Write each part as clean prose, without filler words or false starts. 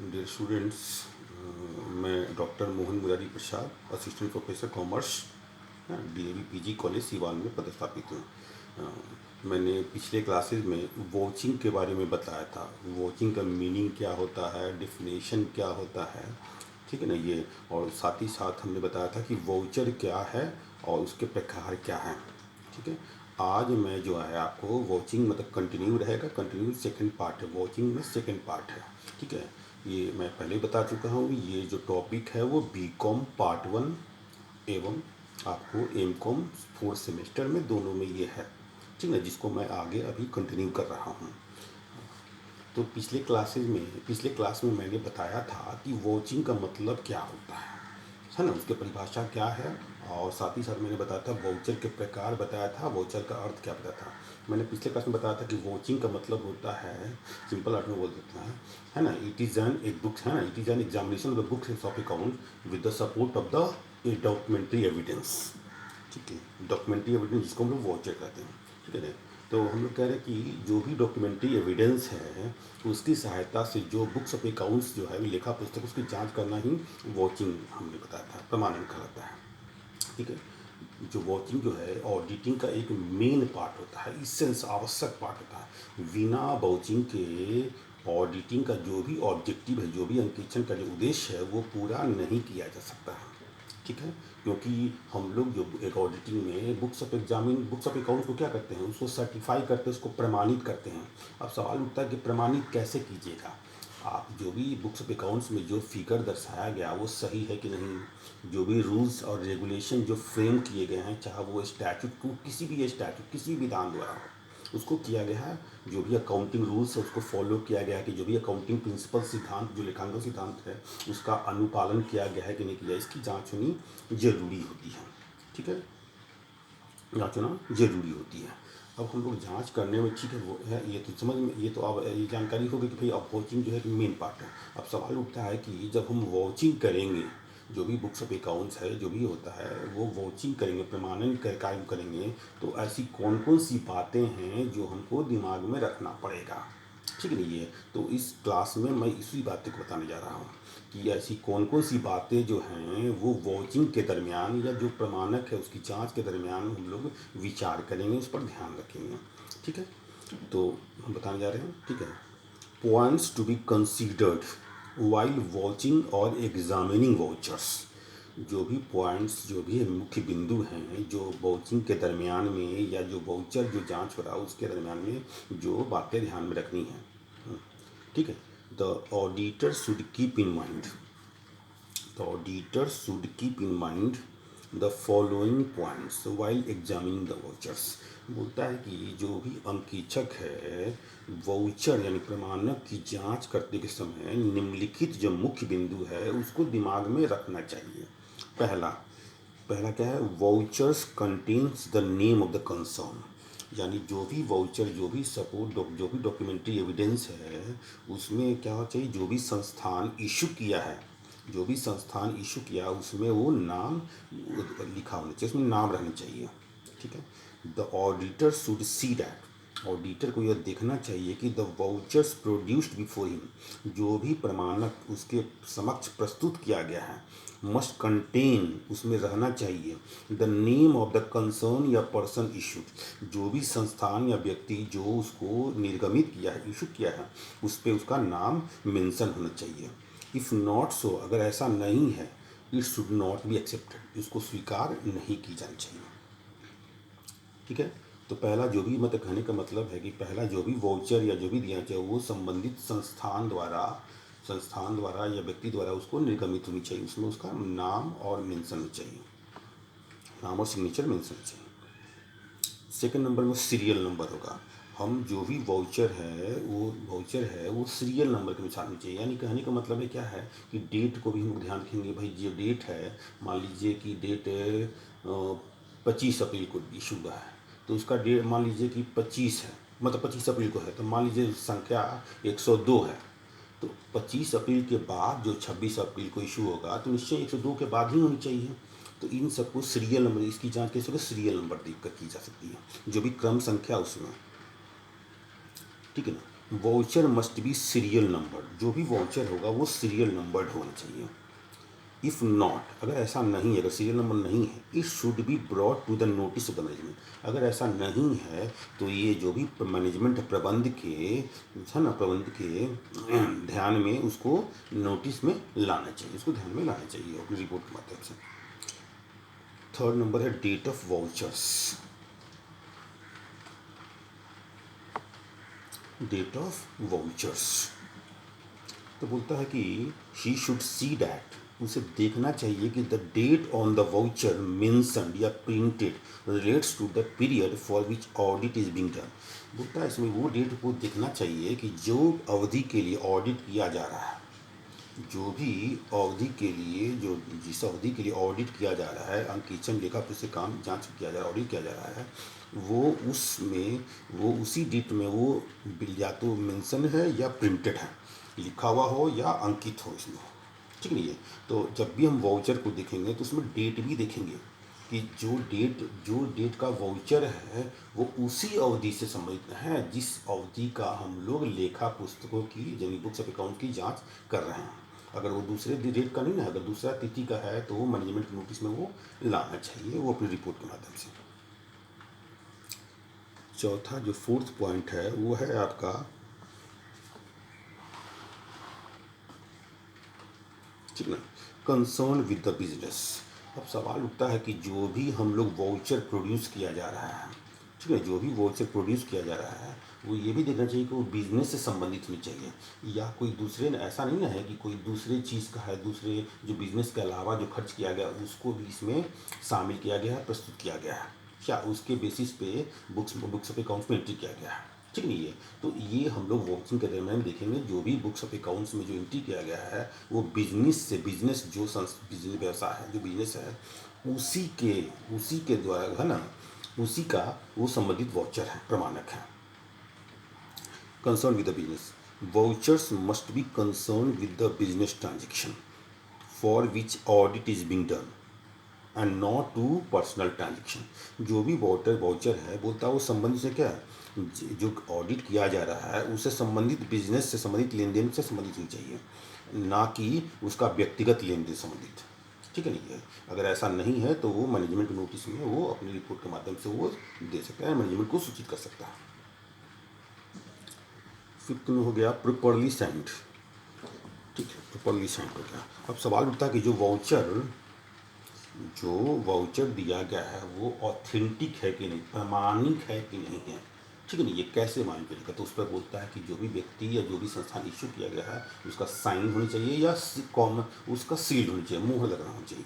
Dear students, मैं doctor Mohan Murari Prasad, assistant professor commerce, DAV PG college Siwan में पदस्थापित हूँ। मैंने पिछले क्लासेस में वॉचिंग के बारे में बताया था। वॉचिंग का मीनिंग क्या होता है, डिफिनेशन क्या होता है, ठीक है ना ये। और साथ ही साथ हमने बताया था कि वाउचर क्या है और उसके प्रकार क्या हैं, ठीक है। आज मैं जो है आपको वॉचिंग मतलब कंटिन्यू रहेगा, कंटिन्यू सेकंड पार्ट है, वॉचिंग में सेकंड पार्ट है, ठीक है। ये मैं पहले ही बता चुका हूँ, ये जो टॉपिक है वो बीकॉम पार्ट 1 एवं आपको एमकॉम फोर्थ सेमेस्टर में दोनों में ये है, ठीक है, जिसको मैं आगे अभी कंटिन्यू कर रहा हूँ। तो पिछले क्लास में मैंने बताया था कि वॉचिंग का मतलब क्या होता है ना, उसकी परिभाषा क्या है, और साथ ही साथ मैंने बताया था वाउचर के प्रकार बताया था, वाउचर का अर्थ क्या बताया था। मैंने पिछले क्लास में बताया था कि वॉचिंग का मतलब होता है, सिंपल अर्थ में बोल देते हैं, है ना, इट इज़ एन एक बुक है ना, it is an examination of the books of account with the support of the documentary evidence, ठीक है। डॉक्यूमेंट्री एविडेंस जिसको हम लोग वॉचर कहते हैं, ठीक है। तो हम लोग कह रहे हैं कि जो भी डॉक्यूमेंट्री एविडेंस है उसकी सहायता से जो बुक्स ऑफ अकाउंट्स जो है लेखा पुस्तक उसकी जांच करना ही वॉचिंग हमने बताया था, प्रमाणन कहलाता है, ठीक है। जो वॉचिंग जो है ऑडिटिंग का एक मेन पार्ट होता है, इसेंस आवश्यक पार्ट होता है। बिना वॉचिंग के ऑडिटिंग का जो भी ऑब्जेक्टिव है, जो भी अंकेक्षण का जो उद्देश्य है वो पूरा नहीं किया जा सकता है, ठीक है। क्योंकि हम लोग जो एक ऑडिटिंग में बुक्स ऑफ अकाउंट को क्या करते हैं, उसको सर्टिफाई करते हैं, उसको प्रमाणित करते हैं। अब सवाल उठता है कि प्रमाणित कैसे कीजिएगा। आप जो भी बुक्स ऑफ अकाउंट्स में जो फिगर दर्शाया गया वो सही है कि नहीं, जो भी रूल्स और रेगुलेशन जो फ्रेम किए गए हैं, चाहे वो स्टैट्यूट किसी भी विधान द्वारा हो, उसको किया गया है। जो भी अकाउंटिंग रूल्स है उसको फॉलो किया गया है कि जो भी अकाउंटिंग प्रिंसिपल सिद्धांत जो लेखांकन सिद्धांत है उसका अनुपालन किया गया है कि नहीं किया, इसकी जांच होनी जरूरी होती है, ठीक है। जांच होना जरूरी होती है। अब हम लोग जांच करने में, ठीक है, वो है ये तो समझ में, ये तो अब ये जानकारी होगी कि भाई अब वॉचिंग जो है मेन पार्ट है। अब सवाल उठता है कि जब हम वॉचिंग करेंगे, जो भी बुक्स ऑफ अकाउंट्स है जो भी होता है वो वॉचिंग करेंगे, प्रमाणन कायम करेंगे, तो ऐसी कौन कौन सी बातें हैं जो हमको दिमाग में रखना पड़ेगा, ठीक है। नहीं ये तो इस क्लास में मैं इसी बातें को बताने जा रहा हूँ कि ऐसी कौन कौन सी बातें जो हैं वो वॉचिंग के दरमियान या जो प्रमाणक है उसकी जांच के दरमियान हम लोग विचार करेंगे, उस पर ध्यान रखेंगे, ठीक है। तो हम बताने जा रहे हैं, ठीक है। Points to be considered while vouching और एग्जामिनिंग वाउचर्स। जो भी पॉइंट्स, जो भी मुख्य बिंदु हैं जो वॉचिंग के दरमियान में या जो वाउचर जो जांच हो रहा है उसके दरमियान में जो बातें ध्यान में रखनी है, ठीक है। The auditor should keep in mind, the auditor should keep in mind the following points while examining the vouchers. बोलता है कि जो भी अंकेक्षक है वाउचर यानी प्रमाणक की जांच करते के समय निम्नलिखित जो मुख्य बिंदु है उसको दिमाग में रखना चाहिए। पहला पहला क्या है, vouchers contains the name of the concern, यानी जो भी वाउचर, जो भी सपोर्ट, जो भी डॉक्यूमेंट्री एविडेंस है उसमें क्या होना चाहिए, जो भी संस्थान इशू किया है, जो भी संस्थान इशू किया उसमें वो नाम लिखा होना चाहिए, उसमें नाम रहना चाहिए, ठीक है। The auditor should see that, auditor को यह देखना चाहिए कि the vouchers produced before him, जो भी प्रमाणक उसके समक्ष प्रस्तुत किया गया है, मस्ट कंटेन, उसमें रहना चाहिए the name of the concern या पर्सन इशूड, जो भी संस्थान या व्यक्ति जो उसको निर्गमित किया है, इशू किया है, उस पर उसका नाम मेंशन होना चाहिए। इफ़ नॉट सो, अगर ऐसा नहीं है, it should not be accepted, इसको स्वीकार नहीं की जानी चाहिए, ठीक है। तो पहला जो भी मतलब कहने का मतलब है कि पहला जो भी वाउचर या जो भी दिया जाए वो संबंधित संस्थान द्वारा या व्यक्ति द्वारा उसको निर्गमित होनी चाहिए, उसमें उसका नाम और मेंशन होना चाहिए, नाम और सिग्नेचर मेंशन चाहिए। सेकंड नंबर में सीरियल नंबर होगा। हम जो भी वाउचर है वो सीरियल नंबर के अनुसार होनी चाहिए। यानी कहने का मतलब है क्या है कि डेट को भी हम लोग ध्यान रखेंगे। भाई जो डेट है, मान लीजिए कि डेट 25 अप्रैल को इशू हुआ है, तो उसका डेट मान लीजिए कि 25 है, मतलब 25 अप्रैल को है, तो मान लीजिए संख्या 102 है, तो 25 अप्रैल के बाद जो 26 अप्रैल को इशू होगा तो निश्चय 102 के बाद ही होनी चाहिए। तो इन सबको सीरियल नंबर, इसकी जांच कैसे होगी, सीरियल नंबर देख कर की जा सकती है, जो भी क्रम संख्या उसमें, ठीक है ना। Voucher must be serial number, जो भी वाउचर होगा वो सीरियल नंबर्ड होना चाहिए। इफ़ नॉट, अगर ऐसा नहीं है, अगर सीरियल नंबर नहीं है, it should be brought to the notice of the management. अगर ऐसा नहीं है तो ये जो भी मैनेजमेंट प्रबंध के है ना, प्रबंध के ध्यान में उसको नोटिस में लाना चाहिए, उसको ध्यान में लाना चाहिए अपनी रिपोर्ट के माध्यम से। थर्ड नंबर है date of vouchers. Date of vouchers तो बोलता है कि शी शुड सी डैट, उसे देखना चाहिए कि the date on the voucher mentioned या printed relates to the period for which audit is being done. बोलता है इसमें वो डेट को देखना चाहिए कि जो अवधि के लिए ऑडिट किया जा रहा है, जो भी अवधि के लिए, जो जिस अवधि के लिए ऑडिट किया जा रहा है, अंकेक्षण लेखा से काम जांच किया जा रहा है, ऑडिट किया जा रहा है, वो उसमें वो उसी डेट में वो या तो मेंशन है या प्रिंटेड है, लिखा हुआ हो या अंकित हो इसमें, ठीक नहीं है। तो जब भी हम वाउचर को देखेंगे तो उसमें डेट भी देखेंगे कि जो डेट का वाउचर है वो उसी अवधि से संबंधित है जिस अवधि का हम लोग लेखा पुस्तकों की, यानी बुक्स ऑफ अकाउंट की जांच कर रहे हैं। अगर वो दूसरे डेट का नहीं है, अगर दूसरा तिथि का है, तो वो मैनेजमेंट नोटिस में वो लाना चाहिए, वो अपनी रिपोर्ट के माध्यम से। चौथा जो फोर्थ पॉइंट है वो है आपका ठीक ना, कंसर्न विद द बिजनेस। अब सवाल उठता है कि जो भी हम लोग वाउचर प्रोड्यूस किया जा रहा है, ठीक है, जो भी वाउचर प्रोड्यूस किया जा रहा है वो ये भी देखना चाहिए कि वो बिजनेस से संबंधित होनी चाहिए, या कोई दूसरे ने, ऐसा नहीं ना है कि कोई दूसरे चीज़ का है, दूसरे जो बिजनेस के अलावा जो खर्च किया गया उसको भी इसमें शामिल किया गया है, प्रस्तुत किया गया है, क्या उसके बेसिस पे बुक्स ऑफ अकाउंट्स में एंट्री किया गया है, ठीक नहीं है। तो ये हम लोग वॉचिंग के दरमियान देखेंगे, जो भी बुक्स ऑफ अकाउंट्स में जो एंट्री किया गया है वो बिजनेस से, बिजनेस जो बिजनेस व्यवसाय है, जो बिजनेस है उसी के द्वारा है ना, उसी का वो संबंधित वाउचर है, प्रमाणक है। Concern with the business, vouchers must be concern with the business transaction for which audit is being done and not to personal transaction. जो भी वाउचर है बोलता है वो संबंधित से क्या है, जो ऑडिट किया जा रहा है उससे संबंधित, बिजनेस से संबंधित, लेन देन से संबंधित होनी चाहिए, ना कि उसका व्यक्तिगत लेन देन संबंधित, ठीक है नहीं है। अगर ऐसा नहीं है तो वो मैनेजमेंट नोटिस में वो अपनी रिपोर्ट के माध्यम से वो दे सकता है, मैनेजमेंट को सूचित कर सकता है। फिफ्थ में हो गया प्रॉपरली साइंड, ठीक है, प्रॉपरली साइंड हो गया। अब सवाल उठता है कि जो वाउचर दिया गया है वो ऑथेंटिक है कि नहीं, प्रामाणिक है कि नहीं है, ठीक है नहीं, ये कैसे मालूम चलेगा। तो उस पर बोलता है कि जो भी व्यक्ति या जो भी संस्थान इश्यू किया गया है उसका साइन होनी चाहिए या उसका सील होनी चाहिए, मुहर लगना होना चाहिए।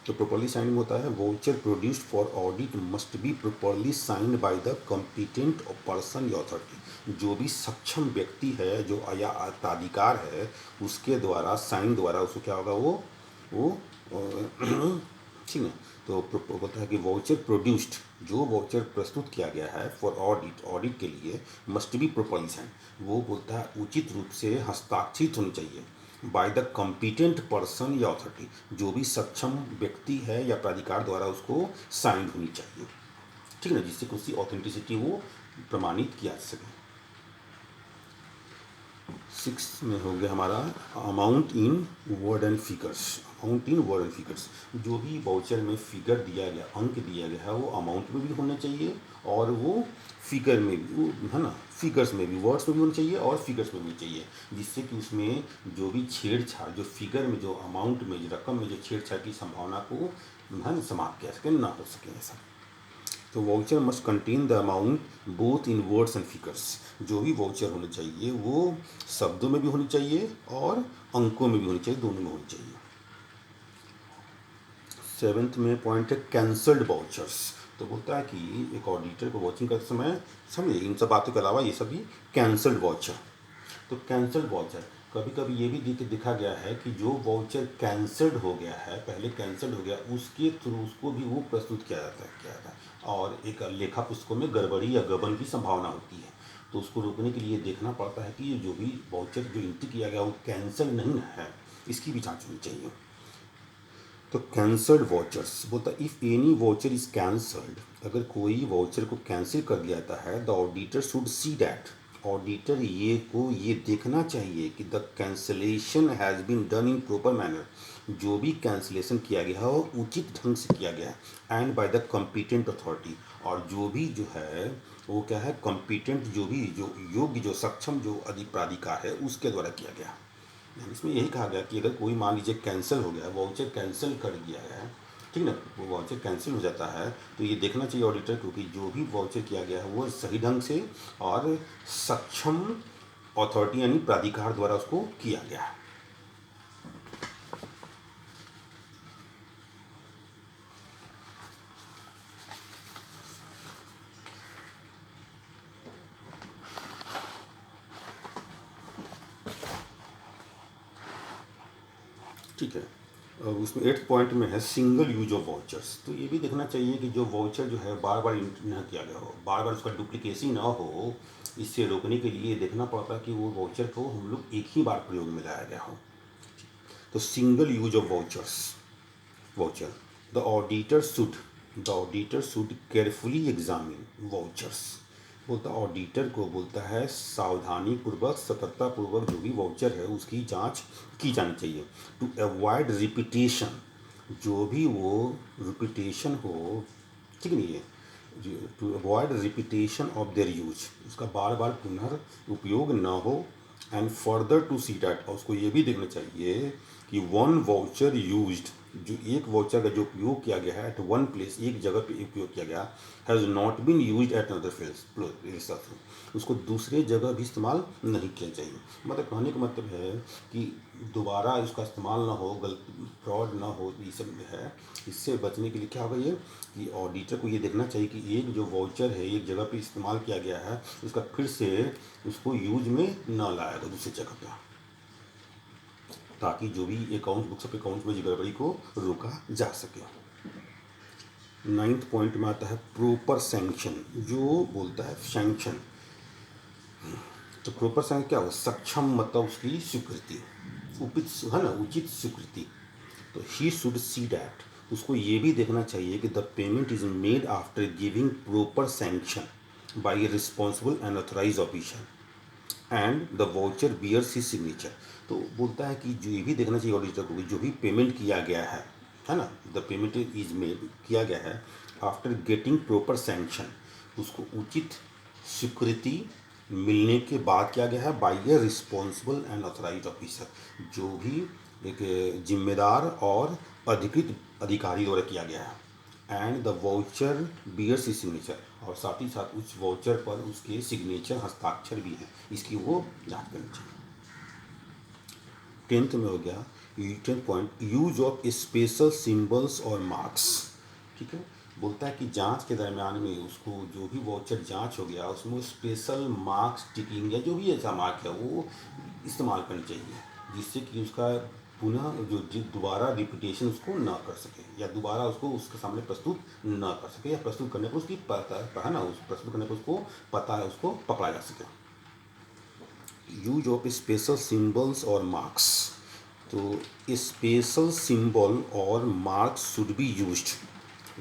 तो प्रॉपरली साइन होता है, voucher produced for audit must be properly signed by the competent person या अथॉरिटी। जो भी सक्षम व्यक्ति है, जो या प्राधिकार है, उसके द्वारा, साइन द्वारा उसको क्या होगा, वो ठीक है। तो बोलता है कि वाउचर प्रोड्यूस्ड, जो वाउचर प्रस्तुत किया गया है फॉर ऑडिट के लिए, मस्ट बी प्रॉपरली साइन, वो बोलता है उचित रूप से हस्ताक्षरित होनी चाहिए बाय द कॉम्पिटेंट पर्सन या अथॉरिटी, जो भी सक्षम व्यक्ति है या प्राधिकार द्वारा उसको साइन होनी चाहिए, ठीक है ना, जिससे उसकी ऑथेंटिसिटी वो प्रमाणित किया जा सके। 6 में हो गया हमारा amount in word and figures. Amount in word and figures, जो भी वाउचर में फिगर दिया गया, अंक दिया गया है, वो अमाउंट में भी होना चाहिए और वो फिगर में भी, है ना, फिगर्स में भी, वर्ड्स में भी होना चाहिए और फिगर्स में भी चाहिए, जिससे कि उसमें जो भी छेड़छाड़, जो फिगर में, जो अमाउंट में, जो रकम में जो छेड़छाड़ की संभावना को है ना समाप्त किया सके, ना हो सके ऐसा। तो voucher must contain the amount both in words and figures, जो भी वाउचर होना चाहिए वो शब्दों में भी होनी चाहिए और अंकों में भी होनी चाहिए, दोनों में होनी चाहिए। 7th में पॉइंट है कैंसल्ड वाउचर्स। तो बोलता है कि एक ऑडिटर को वॉचिंग करते समय समझिए इन सब बातों के अलावा ये सब भी कैंसल्ड वाउचर। तो कैंसल्ड वाउचर कभी कभी ये भी दिखा गया है कि जो वाउचर कैंसल्ड हो गया है, पहले कैंसल्ड हो गया, उसके थ्रू उसको भी वो प्रस्तुत किया जाता है और एक लेखा पुस्तकों में गड़बड़ी या गबन की संभावना होती है। तो उसको रोकने के लिए देखना पड़ता है कि जो भी वाउचर जो एंट्री किया गया वो कैंसल नहीं है, इसकी भी जांच होनी चाहिए। तो कैंसल्ड वाउचर्स बोलता है if any voucher is cancelled, अगर कोई वाउचर को कैंसिल कर दिया जाता है, the auditor should see that, auditor ये देखना चाहिए कि the cancellation has been done in proper manner, जो भी कैंसलेशन किया गया है वो उचित ढंग से किया गया है, and by the competent authority, और जो भी जो है वो क्या है, कॉम्पिटेंट, जो भी जो योग्य जो सक्षम जो प्राधिकार है उसके द्वारा किया गया। इसमें यही कहा गया कि अगर कोई मान लीजिए कैंसिल हो गया, वाउचर कैंसिल कर दिया है, ठीक ना, वो वाउचर कैंसिल हो जाता है, तो ये देखना चाहिए ऑडिटर को कि जो भी वाउचर किया गया है वो सही ढंग से और सक्षम अथॉरिटी यानी प्राधिकार द्वारा उसको किया गया है। ठीक है। अब उसमें 8th पॉइंट में है सिंगल यूज ऑफ वाउचर्स। तो ये भी देखना चाहिए कि जो वाउचर जो है बार बार न किया गया हो, बार बार उसका डुप्लीकेसी ना हो। इससे रोकने के लिए देखना पड़ता है कि वो वाउचर को हम लोग एक ही बार प्रयोग में लाया गया हो। तो single use of voucher the auditor should carefully examine vouchers. बोलता ऑडिटर को बोलता है सावधानी पूर्वक सतर्कता पूर्वक जो भी वाउचर है उसकी जांच की जानी चाहिए, टू अवॉइड रिपीटेशन, जो भी वो रिपीटेशन हो, ठीक नहीं है, to avoid repetition of their use, उसका बार बार पुनर्उपयोग न हो, and further to see that, और उसको ये भी देखना चाहिए कि वन वाउचर यूज्ड, जो एक वाउचर का जो उपयोग किया गया है एट वन प्लेस, एक जगह पे उपयोग किया गया, has not been used at another place, उसको दूसरे जगह भी इस्तेमाल नहीं किया चाहिए। मतलब कहने का मतलब है कि दोबारा इसका इस्तेमाल ना हो, गलत फ्रॉड ना हो, ये सब है। इससे बचने के लिए क्या होगा ये कि ऑडिटर को ये देखना चाहिए कि एक जो वाउचर है एक जगह पे इस्तेमाल किया गया है, उसका फिर से उसको यूज में ना लाया गया दूसरी जगह पे, ताकि जो भी अकाउंट बुक्स ऑफ अकाउंट में गड़बड़ी को रोका जा सके। 9th पॉइंट में आता है प्रॉपर सैंक्शन, जो बोलता है सैंक्शन। तो प्रॉपर सैंक्शन क्या हो, सक्षम मतलब उसकी स्वीकृति, है ना, उचित स्वीकृति। तो ही शुड सी डैट, उसको ये भी देखना चाहिए कि the payment is made after giving proper sanction by a responsible and authorise officer and the voucher bears his signature. तो बोलता है कि जो ये भी देखना चाहिए ऑडिटर को, जो भी पेमेंट किया गया है ना, द पेमेंट इज मेड किया गया है आफ्टर गेटिंग प्रॉपर सैंक्शन, उसको उचित स्वीकृति मिलने के बाद किया गया है by a responsible and authorise officer, जो भी एक जिम्मेदार और अधिकृत अधिकारी द्वारा किया गया है, and the voucher bears his signature, और साथ ही साथ उस वाउचर पर उसके सिग्नेचर हस्ताक्षर भी हैं, इसकी वो जांच करनी चाहिए। 10th में हो गया 10th point use of special symbols और मार्क्स। ठीक है, बोलता है कि जांच के दरमियान में उसको जो भी वाउचर जांच हो गया उसमें स्पेशल मार्क्स, टिकिंग या जो भी ऐसा मार्क है वो इस्तेमाल करनी चाहिए, जिससे कि उसका पुनः जो दोबारा रिपीटेशन उसको ना कर सके, या दोबारा उसको उसके सामने प्रस्तुत ना कर सके, या प्रस्तुत करने पर उसकी पता है ना, उस प्रस्तुत करने पर उसको पता है, उसको पकड़ा जा सके। यूज ऑफ स्पेशल सिंबल्स और मार्क्स। तो स्पेशल सिंबल और मार्क्स शुड बी यूज्ड,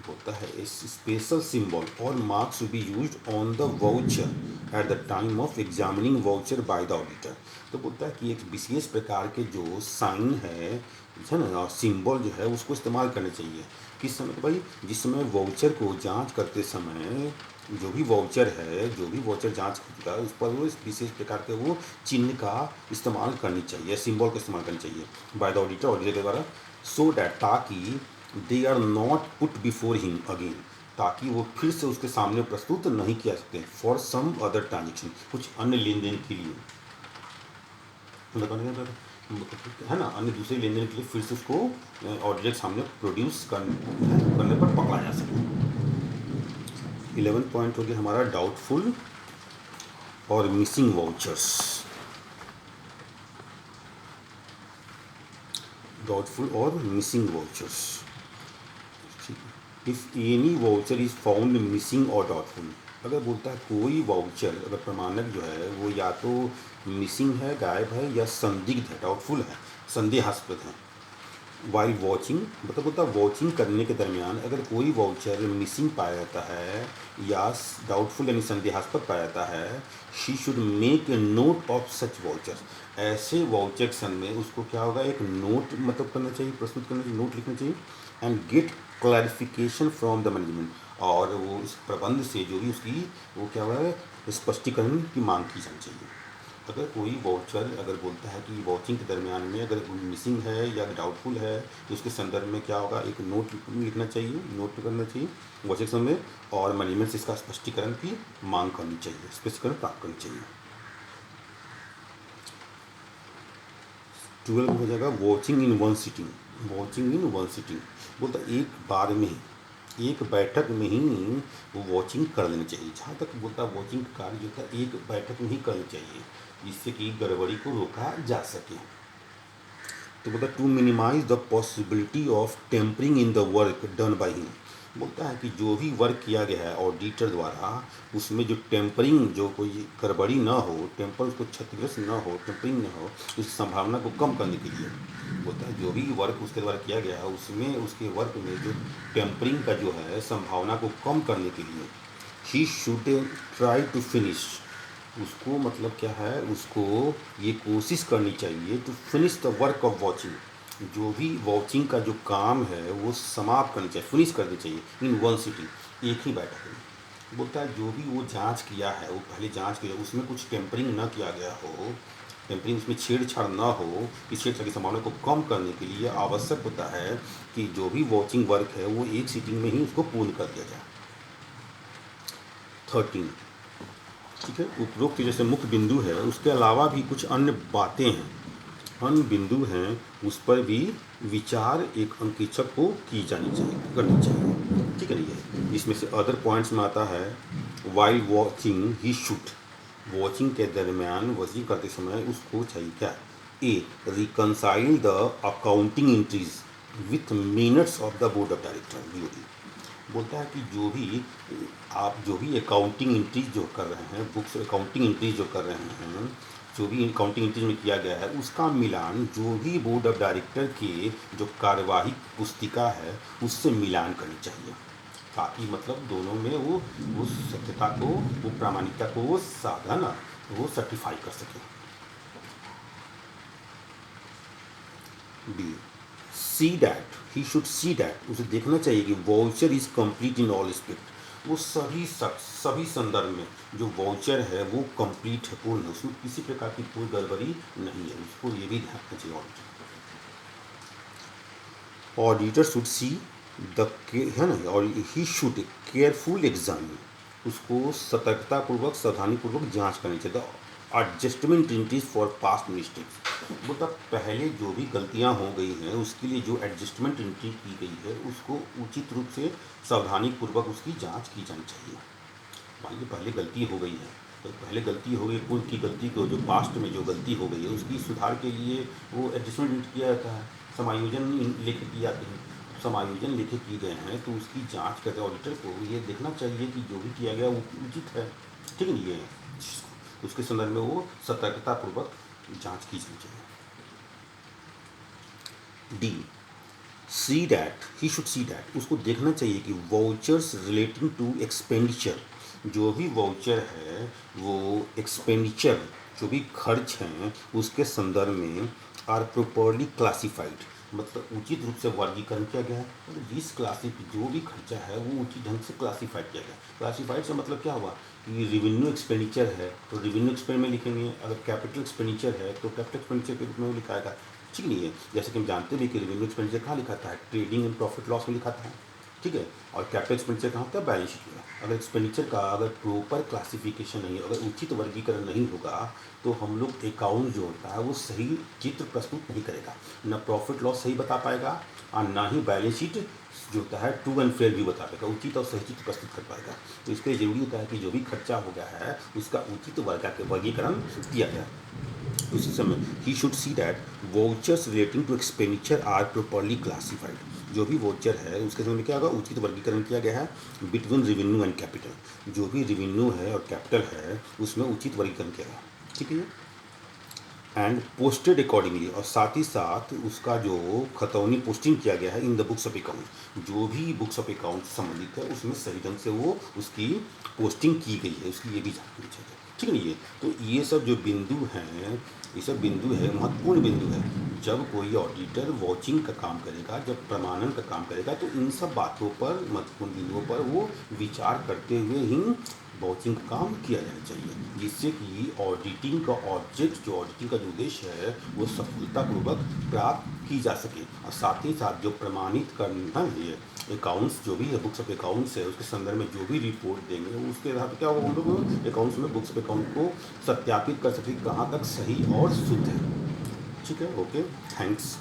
होता है स्पेशल सिंबल और marks should be used on the voucher at the time of examining voucher by the auditor. तो बोलता है कि एक विशेष प्रकार के जो साइन है ना, और सिंबल जो है उसको इस्तेमाल करना चाहिए किस समय, तो भाई जिस समय वाउचर को जांच करते समय जो भी वाउचर है, जो भी वाउचर जांच करता है उस पर वो इस विशेष प्रकार के वो चिन्ह का इस्तेमाल करनी चाहिए, सिंबल का इस्तेमाल करनी चाहिए बाय द ऑडिटर के द्वारा, सो डैट, ताकि they are not put before him again, ताकि वो फिर से उसके सामने प्रस्तुत नहीं किया सकते फॉर सम अदर ट्रांजेक्शन, कुछ अन्य लेन देन के लिए, है ना, अन्य दूसरे लेन देन के लिए फिर से उसको ऑडिटर के सामने प्रोड्यूस करने पर पकड़ा जा सके। 11th पॉइंट हो गया हमारा डाउटफुल और मिसिंग वाउचर्स। डाउटफुल और missing vouchers, if any voucher is found missing और डाउटफुल, अगर बोलता है कोई वाउचर अगर प्रमाणक जो है वो या तो मिसिंग है, गायब है, या संदिग्ध है, डाउटफुल है, संदेहास्पद है, वाइल वॉचिंग मतलब होता है वॉचिंग करने के दरमियान अगर कोई वाउचर मिसिंग पाया जाता है या डाउटफुल यानी संदेहास्पद पाया जाता है, she should make a note of such voucher. ऐसे वाउचर में उसको क्या होगा, एक नोट मतलब करना चाहिए, प्रस्तुत करना चाहिए, नोट लिखना चाहिए, and get clarification from the management. और वो इस प्रबंध से जो भी उसकी वो क्या हुआ है, स्पष्टीकरण की मांग की जानी चाहिए। अगर कोई वाउचर अगर बोलता है कि वॉचिंग के दरमियान में अगर मिसिंग है या डाउटफुल है, तो उसके संदर्भ में क्या होगा, एक नोट लिखना चाहिए, नोट करना चाहिए वाउचर समय, और मैनेजमेंट से इसका स्पष्टीकरण की मांग करनी चाहिए, स्पष्टीकरण प्राप्त करनी चाहिए। 12 हो जाएगा watching in one sitting. Watching in one sitting बोलता एक बार में ही, एक बैठक में ही वो वॉचिंग कर लेनी चाहिए। जहाँ तक बोलता वॉचिंग का कार्य जो था एक बैठक में ही करनी चाहिए, जिससे कि गड़बड़ी को रोका जा सके। तो बोलता to minimise the possibility of tampering in the work done by him. बोलता है कि जो भी वर्क किया गया है ऑडिटर द्वारा, उसमें जो टेम्परिंग, जो कोई गड़बड़ी ना हो, टेम्पर उसको क्षतिग्रस्त ना हो, टेम्परिंग ना हो, उस संभावना को कम करने के लिए बोलता है जो भी वर्क उसके द्वारा किया गया है उसमें, उसके वर्क में जो टेम्परिंग का जो है संभावना को कम करने के लिए he should try to finish, उसको मतलब क्या है, उसको ये कोशिश करनी चाहिए to finish the work of vouching, जो भी वॉचिंग का जो काम है वो समाप्त करनी चाहिए, फिनिश करनी चाहिए इन वन सिटिंग, एक ही बैठक में। बोलता है जो भी वो जांच किया है, वो पहले जांच किया, उसमें कुछ टेम्परिंग ना किया गया हो, टेम्परिंग उसमें छेड़छाड़ ना हो, इस छेड़छाड़ की संभावना को कम करने के लिए आवश्यक होता है कि जो भी वॉचिंग वर्क है वो एक सिटिंग में ही उसको पूर्ण कर दिया जाए। 13, ठीक है, उपरोक्त जैसे मुख्य बिंदु है, उसके अलावा भी कुछ अन्य बातें हैं, अन्य बिंदु हैं, उस पर भी विचार एक अंकेक्षक को की जानी चाहिए, करनी चाहिए, ठीक है ना। ये इसमें से अदर पॉइंट्स में आता है while watching he should, watching के दरमियान वॉचिंग करते समय उसको चाहिए क्या, a reconcile the accounting entries with minutes of the board of director BOD. बोलता है कि जो भी आप जो भी अकाउंटिंग एंट्रीज जो कर रहे हैं, बुक्स अकाउंटिंग एंट्रीज जो कर रहे हैं, जो भी अकाउंटिंग एंट्रीज में किया गया है उसका मिलान जो भी बोर्ड ऑफ डायरेक्टर के जो कार्यवाही पुस्तिका है उससे मिलान करनी चाहिए, ताकि मतलब दोनों में वो सत्यता को, वो प्रामाणिकता को वो साधन वो सर्टिफाई कर सके। B see that, he should see that, उसे देखना चाहिए कि voucher is complete in all aspect, वो सभी संदर्भ में जो वाउचर है वो कंप्लीट है, पूर्ण है, उसमें किसी प्रकार की कोई गड़बड़ी नहीं है, उसको ये भी ध्यान रखना चाहिए। ऑडिटर शुड सी द, है ना, और ही शुड केयरफुल एग्जामिन, उसको सतर्कतापूर्वक सावधानीपूर्वक जांच करनी चाहिए। Adjustment entries for past mistakes, मतलब पहले जो भी गलतियां हो गई हैं उसके लिए जो एडजस्टमेंट एंट्री की गई है उसको उचित रूप से सावधानीपूर्वक उसकी जांच की जानी चाहिए। मान लीजिए पहले गलती हो गई है, तो पहले गलती हो गई, पूर्व की गलती को, जो पास्ट में जो गलती हो गई है उसकी सुधार के लिए वो एडजस्टमेंट एंट्री किया जाता है, समायोजन लेखे किए जाते हैं। समायोजन लेखे किए गए हैं तो उसकी जांच करते ऑडिटर को ये देखना चाहिए कि जो भी किया गया वो उचित है, ठीक है, ये उसके संदर्भ में वो सतर्कतापूर्वक जांच की जानी चाहिए। D see that, he should see that, उसको देखना चाहिए कि वाउचर्स रिलेटिंग टू एक्सपेंडिचर, जो भी वाउचर है वो एक्सपेंडिचर, जो भी खर्च हैं उसके संदर्भ में आर प्रॉपरली क्लासिफाइड, मतलब उचित रूप से वर्गीकरण किया गया है, मतलब जिस जो भी खर्चा है वो उचित ढंग से क्लासिफाइड किया गया। क्लासिफाइड से मतलब क्या हुआ कि रेवेन्यू एक्सपेंडिचर है तो रेवेन्यू एक्सपेंड में लिखेंगे, अगर कैपिटल एक्सपेंडिचर है तो कैपिटल एक्सपेंडिचर के रूप में वो लिखाएगा, ठीक नहीं है। जैसे कि हम जानते भी कि रेवेन्यू एक्सपेंडिचर कहाँ लिखा था, ट्रेडिंग एंड प्रॉफिट लॉस में लिखा था, ठीक है, और कैपिटल एक्सपेंडिचर कहाँ होता है, बैलेंस शीट में। अगर एक्सपेंडिचर का अगर प्रॉपर क्लासिफिकेशन नहीं, अगर उचित वर्गीकरण नहीं होगा तो हम लोग अकाउंट जो होता है वो सही चित्र प्रस्तुत नहीं करेगा, ना प्रॉफिट लॉस सही बता पाएगा और ना ही बैलेंस शीट जो होता है ट्रू एंड फेयर भी बता पाएगा, उचित और सही चित्र प्रस्तुत कर पाएगा। तो इसके लिए जरूरी होता है कि जो भी खर्चा हो गया है उसका उचित वर्गीकरण किया जाए। उसी समय he should see that vouchers relating to expenditure are properly classified, जो भी वाउचर है उसके समय में क्या होगा, उचित वर्गीकरण किया गया है बिटवीन रेवेन्यू एंड कैपिटल, जो भी रेवेन्यू है और कैपिटल है उसमें उचित वर्गीकरण किया गया, ठीक है। एंड पोस्टेड अकॉर्डिंगली, और साथ ही साथ उसका जो खतौनी पोस्टिंग किया गया है in the books of account, जो भी बुक्स ऑफ अकाउंट से संबंधित है उसमें सही ढंग से वो उसकी पोस्टिंग की गई है, उसकी ये भी जाननी चाहिए। ठीक है ना। ये तो ये सब जो बिंदु हैं, ये सब बिंदु है, महत्वपूर्ण बिंदु है। जब कोई ऑडिटर वॉचिंग का काम करेगा, जब प्रमाणन का काम करेगा, तो इन सब बातों पर, महत्वपूर्ण बिंदुओं पर वो विचार करते हुए ही वॉचिंग का काम किया जाना चाहिए, जिससे कि ऑडिटिंग का ऑब्जेक्ट, जो ऑडिटिंग का जो उद्देश्य है, वो सफलतापूर्वक प्राप्त की जा सके। और साथ ही साथ जो प्रमाणित करना है, ये अकाउंट्स जो भी है, बुक्स ऑफ अकाउंट्स है, उसके संदर्भ में जो भी रिपोर्ट देंगे उसके आधार पर क्या होगा, हम लोग अकाउंट्स में बुक्स ऑफ अकाउंट को सत्यापित कर सकें कहाँ तक सही और शुद्ध है। ठीक है, ओके, थैंक्स।